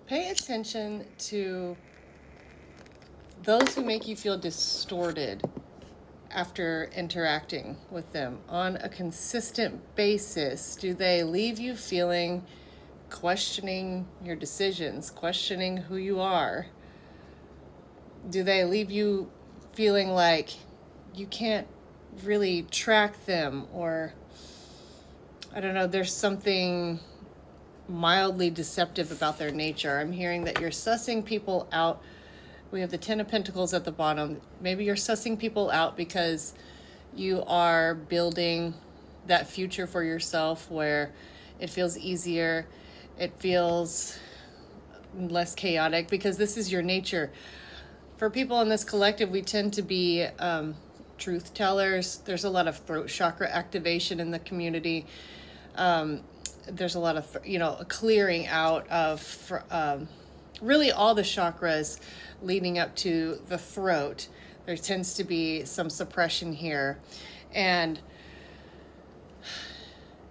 Pay attention to those who make you feel distorted after interacting with them on a consistent basis. Do they leave you feeling questioning your decisions, questioning who you are? Do they leave you feeling like you can't really track them, or I don't know, there's something mildly deceptive about their nature? I'm hearing that you're sussing people out. We have the Ten of Pentacles at the bottom. Maybe you're sussing people out because you are building that future for yourself where it feels easier, it feels less chaotic, because this is your nature. For people in this collective, we tend to be truth tellers. There's a lot of throat chakra activation in the community. There's a lot of, a clearing out of really all the chakras leading up to the throat. There tends to be some suppression here. And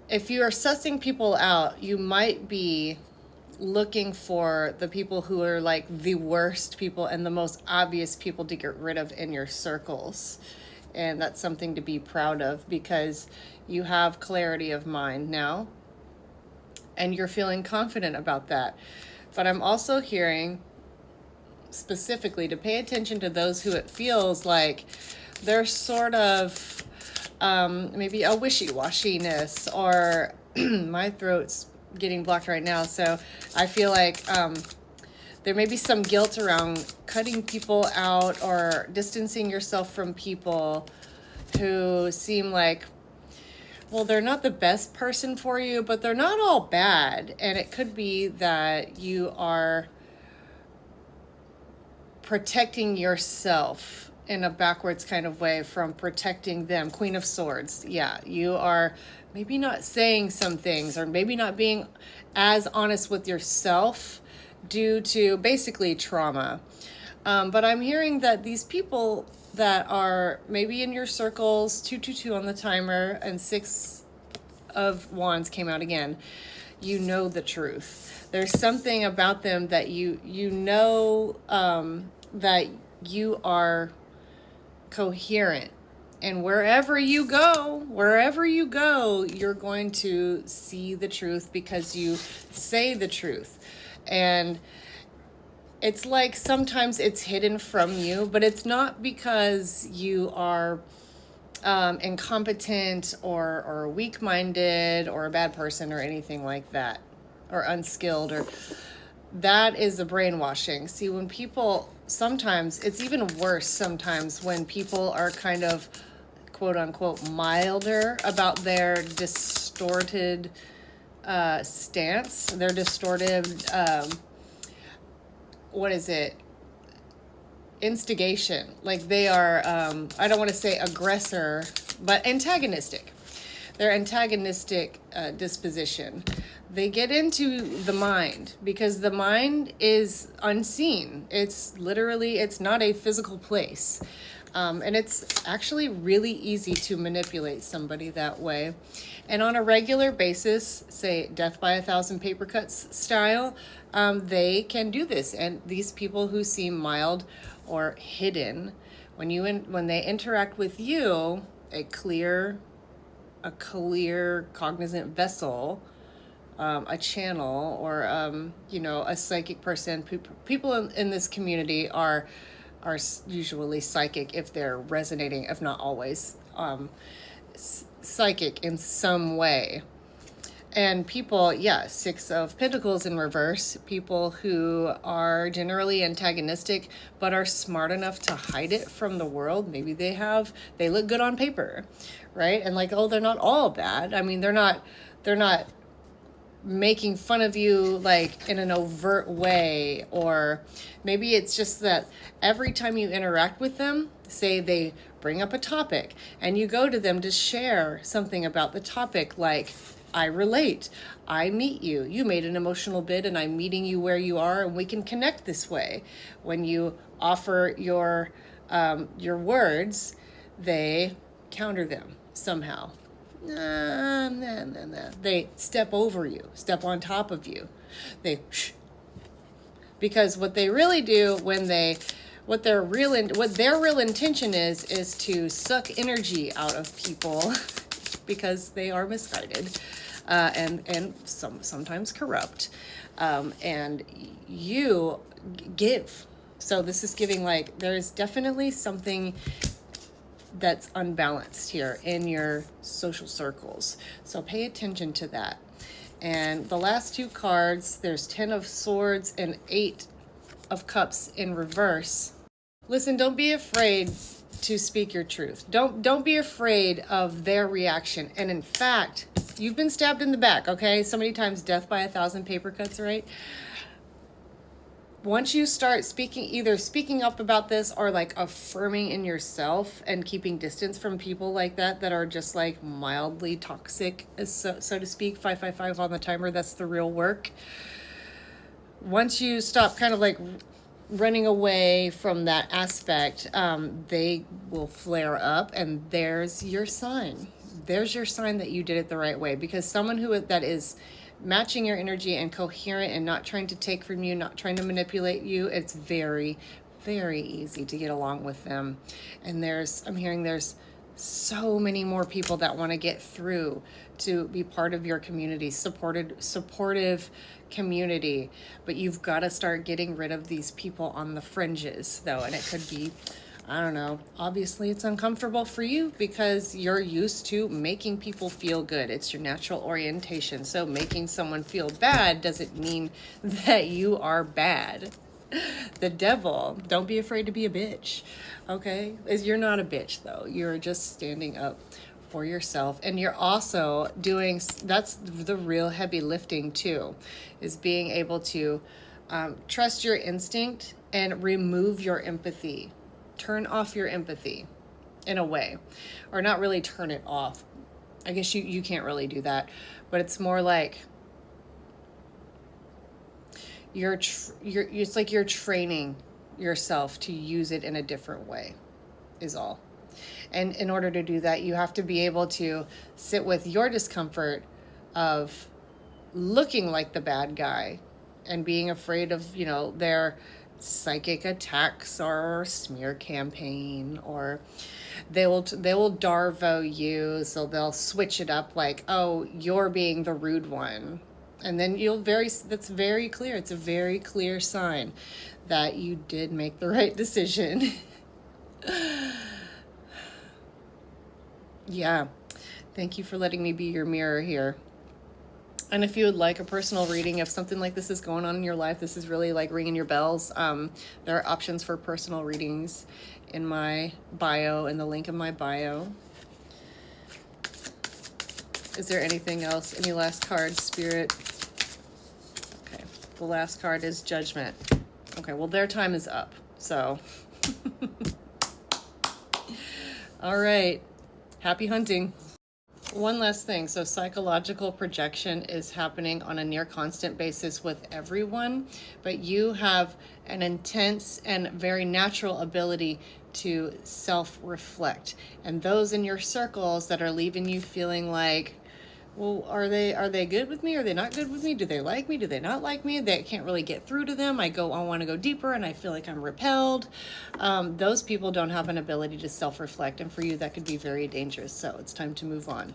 if you are sussing people out, you might be looking for the people who are like the worst people and the most obvious people to get rid of in your circles. And that's something to be proud of, because you have clarity of mind now and you're feeling confident about that. But I'm also hearing specifically to pay attention to those who it feels like they're sort of maybe a wishy-washiness, or my throat's getting blocked right now, so I feel like there may be some guilt around cutting people out or distancing yourself from people who seem like, well, they're not the best person for you, but they're not all bad. And it could be that you are protecting yourself in a backwards kind of way from protecting them. Queen of Swords. Yeah, you are maybe not saying some things, or maybe not being as honest with yourself due to basically trauma. But I'm hearing that these people that are maybe in your circles, 222 on the timer, and 6 of Wands came out again. You know the truth. There's something about them that you know that you are coherent. And wherever you go, you're going to see the truth because you say the truth. And it's like sometimes it's hidden from you, but it's not because you are incompetent or weak-minded or a bad person or anything like that, or unskilled, or that is a brainwashing. See, when people, sometimes it's even worse sometimes when people are kind of quote unquote milder about their distorted stance, their distorted what is it, instigation. Like they are I don't want to say aggressor, but antagonistic. Their antagonistic disposition. They get into the mind because the mind is unseen. It's literally, it's not a physical place. And it's actually really easy to manipulate somebody that way. And on a regular basis, say death by 1,000 paper cuts style, they can do this. And these people who seem mild or hidden, when they interact with you, a clear cognizant vessel, a channel, or a psychic person. People in this community are usually psychic if they're resonating, if not always psychic in some way. And people, 6 of Pentacles in reverse, people who are generally antagonistic but are smart enough to hide it from the world. Maybe they look good on paper, right? And like, oh, they're not all bad. I mean, they're not making fun of you like in an overt way, or maybe it's just that every time you interact with them, say they bring up a topic and you go to them to share something about the topic, like, I relate, I meet you, you made an emotional bid and I'm meeting you where you are and we can connect this way. When you offer your words, they counter them somehow. Nah. They step over you, step on top of you. They Because what they really do when they, what their real intention is to suck energy out of people because they are misguided, and sometimes corrupt, and you give. So this is giving, like, there is definitely something that's unbalanced here in your social circles. So pay attention to that. And the last two cards, there's 10 of Swords and 8 of Cups in reverse. Listen, don't be afraid to speak your truth. Don't be afraid of their reaction. And in fact, you've been stabbed in the back, okay? So many times, death by 1,000 paper cuts, right? Once you start either speaking up about this or like affirming in yourself and keeping distance from people like that are just like mildly toxic, so to speak, 555 on the timer, that's the real work. Once you stop kind of like running away from that aspect, they will flare up, and there's your sign. There's your sign that you did it the right way, because someone that is matching your energy and coherent and not trying to take from you, not trying to manipulate you, it's very, very easy to get along with them. And I'm hearing there's so many more people that want to get through to be part of your community, supportive community. But you've got to start getting rid of these people on the fringes, though. And it could be, I don't know, obviously it's uncomfortable for you because you're used to making people feel good. It's your natural orientation. So making someone feel bad doesn't mean that you are bad. The devil, don't be afraid to be a bitch, okay? You're not a bitch, though. You're just standing up for yourself. And you're also that's the real heavy lifting too, is being able to trust your instinct and remove your empathy. Turn off your empathy in a way, or not really turn it off. I guess you can't really do that, but it's more like it's like you're training yourself to use it in a different way is all. And in order to do that, you have to be able to sit with your discomfort of looking like the bad guy and being afraid of, their psychic attacks or smear campaign, or they will Darvo you, so they'll switch it up like, oh, you're being the rude one. And then that's very clear. It's a very clear sign that you did make the right decision. Yeah. Thank you for letting me be your mirror here. And if you would like a personal reading, if something like this is going on in your life, this is really like ringing your bells, there are options for personal readings in my bio, in the link in my bio. Is there anything else? Any last cards, Spirit? Okay, the last card is Judgment. Okay, well, their time is up, so. All right, happy hunting. One last thing. So psychological projection is happening on a near constant basis with everyone, but you have an intense and very natural ability to self-reflect. And those in your circles that are leaving you feeling like, well, are they good with me? Are they not good with me? Do they like me? Do they not like me? They can't really get through to them. I want to go deeper and I feel like I'm repelled. Those people don't have an ability to self-reflect. And for you, that could be very dangerous. So it's time to move on.